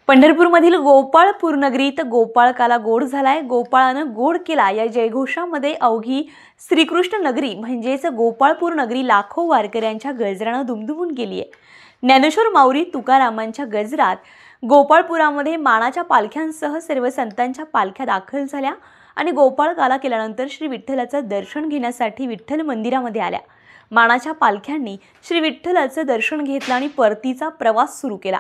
पंढरपूरमधील गोपाळपूर नगरीत गोपाळकाला गोड झालाय, गोपाळानं गोड केला या जयघोषामध्ये अवघी श्रीकृष्ण नगरी म्हणजेच गोपाळपूर नगरी लाखो वारकऱ्यांच्या गजरानं दुमदुमून गेली आहे। ज्ञानेश्वर माऊली तुकारामांच्या गजरात गोपाळपुरामध्ये मानाच्या पालख्यांसह सर्व संतांच्या पालख्या दाखल झाल्या आणि गोपाळकाला केल्यानंतर श्री विठ्ठलाचं दर्शन घेण्यासाठी विठ्ठल मंदिरामध्ये आल्या। मानाच्या पालख्यांनी श्री विठ्ठलाचं दर्शन घेतलं आणि परतीचा प्रवास सुरू केला।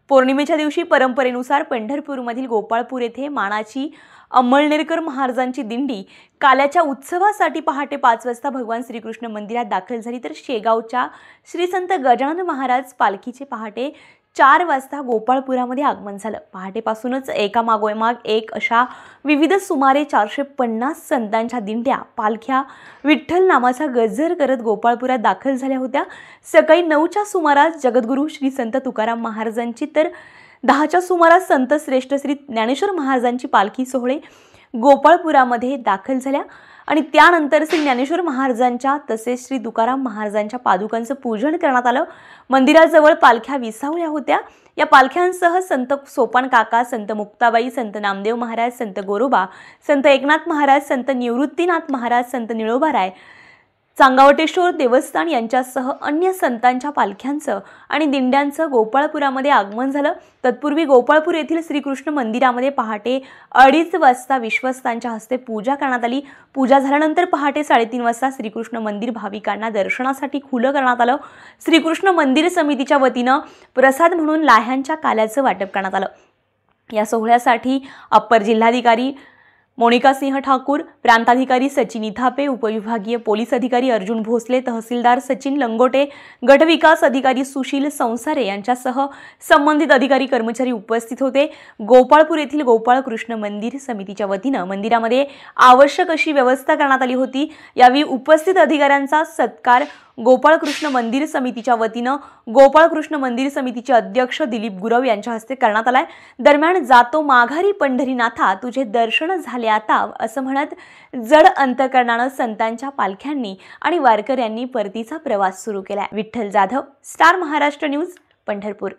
पौर्णिमेच्या दिवशी परंपरेनुसार पंढरपूरमधील गोपाळपूर येथे मानाची अंमळनेरकर महाराजांची दिंडी काल्याच्या उत्सवासाठी पहाटे 5 वाजता भगवान श्रीकृष्ण मंदिरात दाखल झाली, तर शेगावच्या श्री संत गजानन महाराज पालखीचे पहाटे 4 वाजता गोपाळपुरामध्ये आगमन झालं। पहाटेपासूनच एकामागोमाग एक अशा विविध सुमारे 450 संतांच्या दिंड्या पालख्या विठ्ठल नामाचा गजर करत गोपाळपुरात दाखल झाल्या होत्या। सकाळी 9च्या सुमारास जगद्गुरू श्री संत तुकाराम महाराजांची तर 10च्या सुमारास संत श्रेष्ठ श्री ज्ञानेश्वर महाराजांची पालखी सोहळे गोपाळपुरामध्ये दाखल झाल्या आणि त्यानंतर श्री ज्ञानेश्वर महाराजांच्या तसेच श्री तुकाराम महाराजांच्या पादुकांचं पूजन करण्यात आलं। मंदिराजवळ पालख्या विसावल्या होत्या। या पालख्यांसह संत सोपान काका, संत मुक्ताबाई, संत नामदेव महाराज, संत गोरोबा, संत एकनाथ महाराज, संत निवृत्तीनाथ महाराज, संत निळोबाराय, चांगावटेश्वर देवस्थान यांच्यासह अन्य संतांच्या पालख्यांचं आणि दिंड्यांचं गोपाळपुरामध्ये आगमन झालं। तत्पूर्वी गोपाळपूर येथील श्रीकृष्ण मंदिरामध्ये पहाटे 2:30 वाजता विश्वस्तांच्या हस्ते पूजा करण्यात आली। पूजा झाल्यानंतर पहाटे 3:30 वाजता श्रीकृष्ण मंदिर भाविकांना दर्शनासाठी खुलं करण्यात आलं। श्रीकृष्ण मंदिर समितीच्या वतीनं प्रसाद म्हणून लाह्यांच्या काल्याचं वाटप करण्यात आलं। या सोहळ्यासाठी अप्पर जिल्हाधिकारी मोनिका सिंह ठाकूर, प्रांताधिकारी सचिन इथापे, उपविभागीय पोलीस अधिकारी अर्जुन भोसले, तहसीलदार सचिन लंगोटे, गटविकास अधिकारी सुशील संसारे यांच्यासह संबंधित अधिकारी कर्मचारी उपस्थित होते। गोपाळपूर येथील गोपाळ कृष्ण मंदिर समितीच्या वतीनं मंदिरामध्ये आवश्यक अशी व्यवस्था करण्यात आली होती। यावेळी उपस्थित अधिकाऱ्यांचा सत्कार गोपाळ कृष्ण मंदिर समितीच्या वतीनं गोपाळ कृष्ण मंदिर समितीचे अध्यक्ष दिलीप गुरव यांच्या हस्ते करण्यात आलाय। दरम्यान जातो माघारी पंढरीनाथा तुझे दर्शन झाले आता असं म्हणत जड अंतकरणानं संतांच्या पालख्यांनी आणि वारकऱ्यांनी परतीचा प्रवास सुरू केला। Vitthal Jadhav, star Maharashtra news, Pandharpur.